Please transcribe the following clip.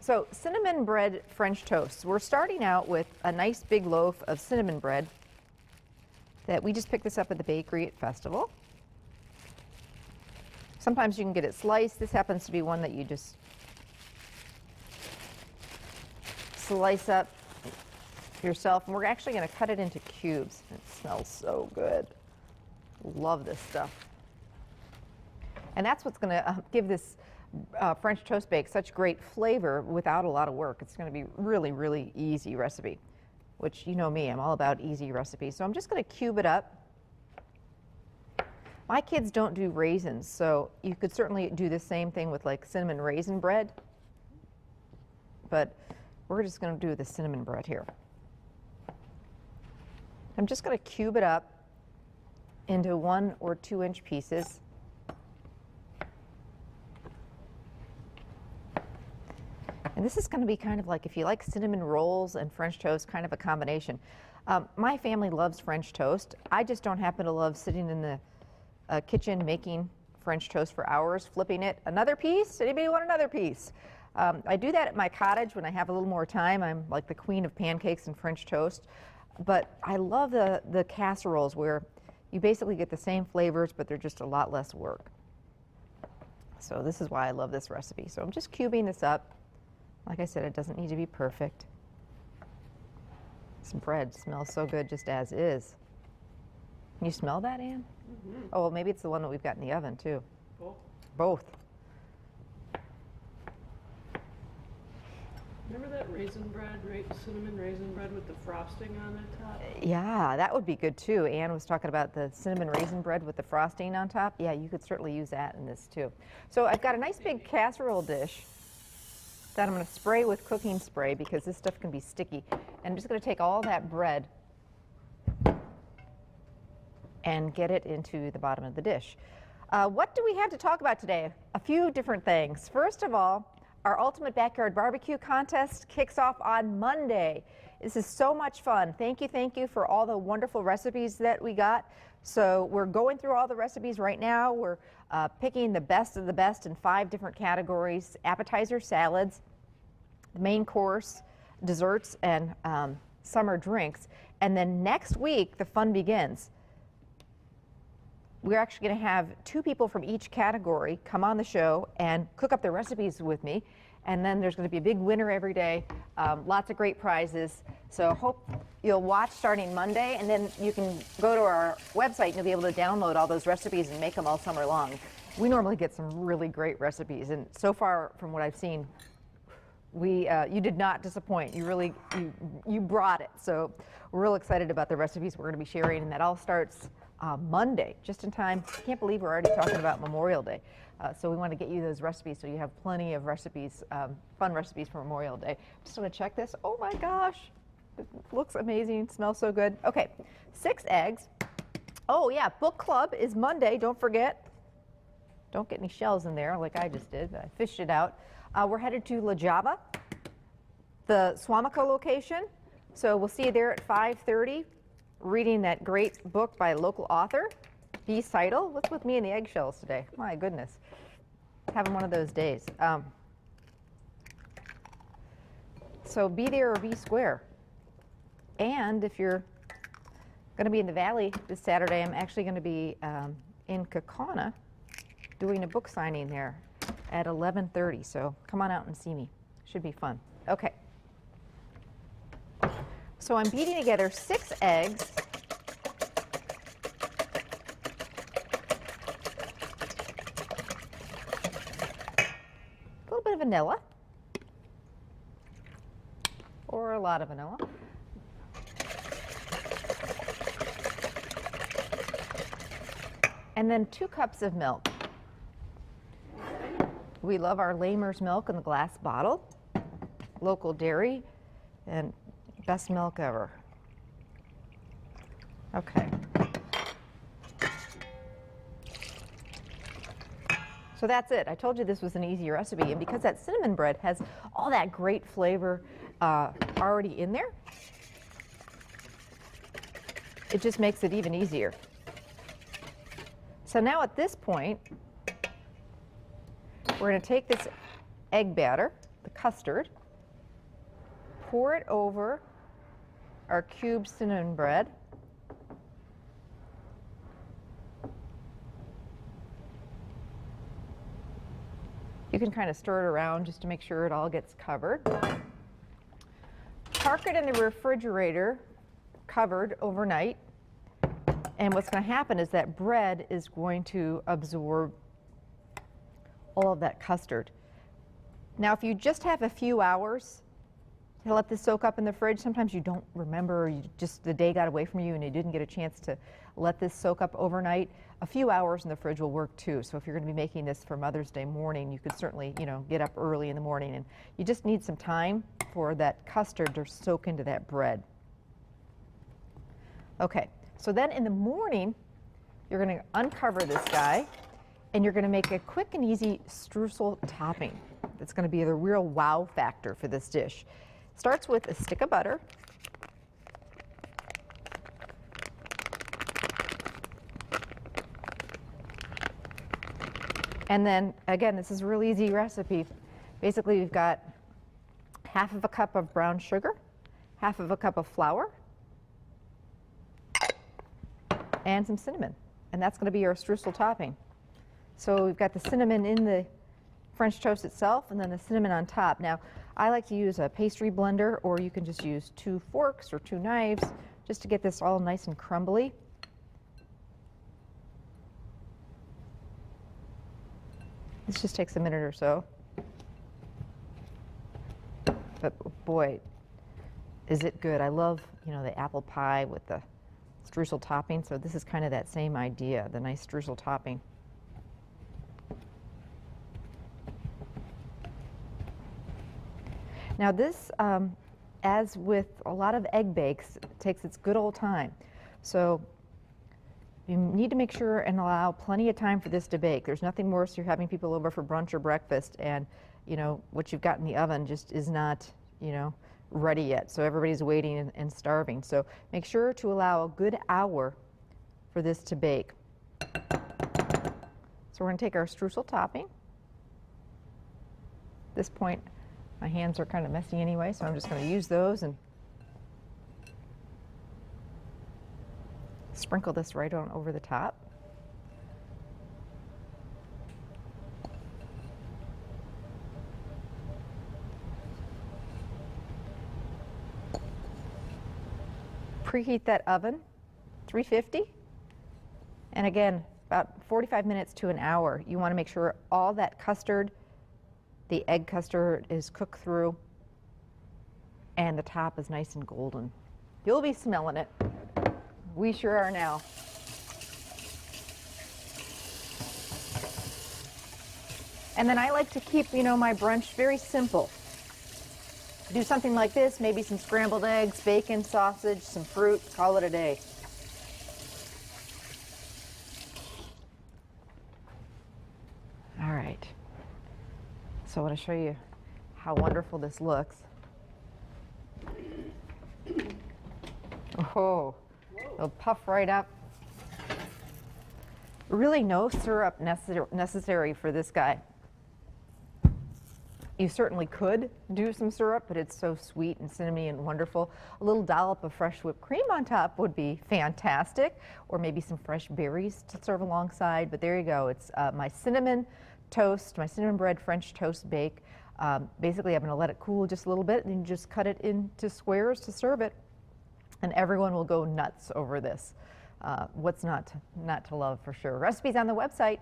So cinnamon bread French toast. We're starting out with a nice big loaf of cinnamon bread that we just picked this up at the bakery at Festival. Sometimes you can get it sliced. This happens to be one that you just slice up yourself. And we're actually going to cut it into cubes. It smells so good. Love this stuff. And that's what's going to give this French toast bake such great flavor without a lot of work. It's going to be really, really easy recipe, which you know me, I'm all about easy recipes. So I'm just going to cube it up. My kids don't do raisins, so you could certainly do the same thing with like cinnamon raisin bread, but we're just going to do the cinnamon bread here. I'm just going to cube it up into 1 or 2 inch pieces. And this is going to be kind of like if you like cinnamon rolls and French toast, kind of a combination. My family loves French toast. I just don't happen to love sitting in the kitchen making French toast for hours, flipping it. Another piece? Anybody want another piece? I do that at my cottage when I have a little more time. I'm like the queen of pancakes and French toast. But I love the casseroles where you basically get the same flavors, but they're just a lot less work. So this is why I love this recipe. So I'm just cubing this up. Like I said, it doesn't need to be perfect. This bread smells so good just as is. Can you smell that, Ann? Mm-hmm. Oh, well, maybe it's the one that we've got in the oven, too. Both. Both. Remember that raisin bread, cinnamon raisin bread with the frosting on the top? Yeah, that would be good, too. Ann was talking about the cinnamon raisin bread with the frosting on top. Yeah, you could certainly use that in this, too. So I've got a nice big casserole dish that I'm going to spray with cooking spray because this stuff can be sticky. And I'm just going to take all that bread and get it into the bottom of the dish. What do we have to talk about today? A few different things. First of all, our Ultimate Backyard Barbecue Contest kicks off on Monday. This is so much fun. Thank you for all the wonderful recipes that we got. So we're going through all the recipes right now. We're picking the best of the best in 5 different categories: appetizer, salads, the main course, desserts, and summer drinks. And then next week, the fun begins. We're actually going to have 2 people from each category come on the show and cook up their recipes with me. And then there's going to be a big winner every day, lots of great prizes. So hope you'll watch starting Monday, and then you can go to our website and you'll be able to download all those recipes and make them all summer long. We normally get some really great recipes, and so far from what I've seen, you did not disappoint. You brought it. So we're real excited about the recipes we're going to be sharing, and that all starts Monday, just in time. I can't believe we're already talking about Memorial Day. So we want to get you those recipes so you have plenty of recipes, fun recipes for Memorial Day. Just want to check this. Oh my gosh, it looks amazing, smells so good. Okay, 6 eggs. Oh yeah, book club is Monday, don't forget. Don't get any shells in there like I just did, but I fished it out. We're headed to La Java, the Swamico location. So we'll see you there at 5:30, reading that great book by a local author, B. Seidel. What's with me and the eggshells today? My goodness. Having one of those days. So be there or be square. And if you're going to be in the Valley this Saturday, I'm actually going to be in Kaukauna doing a book signing there at 11:30. So come on out and see me. Should be fun. Okay. So I'm beating together 6 eggs. A little bit of vanilla. Or a lot of vanilla. And then 2 cups of milk. We love our Lamer's milk in the glass bottle. Local dairy and best milk ever. Okay. So that's it. I told you this was an easy recipe, and because that cinnamon bread has all that great flavor already in there, it just makes it even easier. So now at this point, we're going to take this egg batter, the custard, pour it over our cubed cinnamon bread. You can kind of stir it around just to make sure it all gets covered. Park it in the refrigerator, covered overnight. And what's going to happen is that bread is going to absorb all of that custard. Now, if you just have a few hours to let this soak up in the fridge, sometimes you don't remember, the day got away from you and you didn't get a chance to let this soak up overnight. A few hours in the fridge will work too. So if you're going to be making this for Mother's Day morning, you could certainly, get up early in the morning, and you just need some time for that custard to soak into that bread. Okay, so then in the morning, you're going to uncover this guy, and you're going to make a quick and easy streusel topping. That's going to be the real wow factor for this dish. Starts with a stick of butter. And then, again, this is a real easy recipe. Basically, we've got half of a cup of brown sugar, half of a cup of flour, and some cinnamon. And that's going to be our streusel topping. So we've got the cinnamon in the French toast itself, and then the cinnamon on top. Now, I like to use a pastry blender, or you can just use 2 forks or 2 knives just to get this all nice and crumbly. This just takes a minute or so. But boy, is it good. I love, the apple pie with the streusel topping, so this is kind of that same idea, the nice streusel topping. Now this, as with a lot of egg bakes, takes its good old time. So you need to make sure and allow plenty of time for this to bake. There's nothing worse. You're having people over for brunch or breakfast, and what you've got in the oven just is not ready yet. So everybody's waiting and starving. So make sure to allow a good hour for this to bake. So we're going to take our streusel topping. At this point, my hands are kind of messy anyway, so I'm just going to use those and sprinkle this right on over the top. Preheat that oven, 350. And again, about 45 minutes to an hour. You want to make sure all that custard, the egg custard, is cooked through and the top is nice and golden. You'll be smelling it. We sure are now. And then I like to keep, my brunch very simple. Do something like this, maybe some scrambled eggs, bacon, sausage, some fruit, call it a day. All right. So I want to show you how wonderful this looks. Oh. It'll puff right up. Really no syrup necessary for this guy. You certainly could do some syrup, but it's so sweet and cinnamony and wonderful. A little dollop of fresh whipped cream on top would be fantastic, or maybe some fresh berries to serve alongside. But there you go. It's my cinnamon toast, my cinnamon bread French toast bake. Basically, I'm going to let it cool just a little bit, and then just cut it into squares to serve it. And everyone will go nuts over this. What's not to love, for sure. Recipes on the website.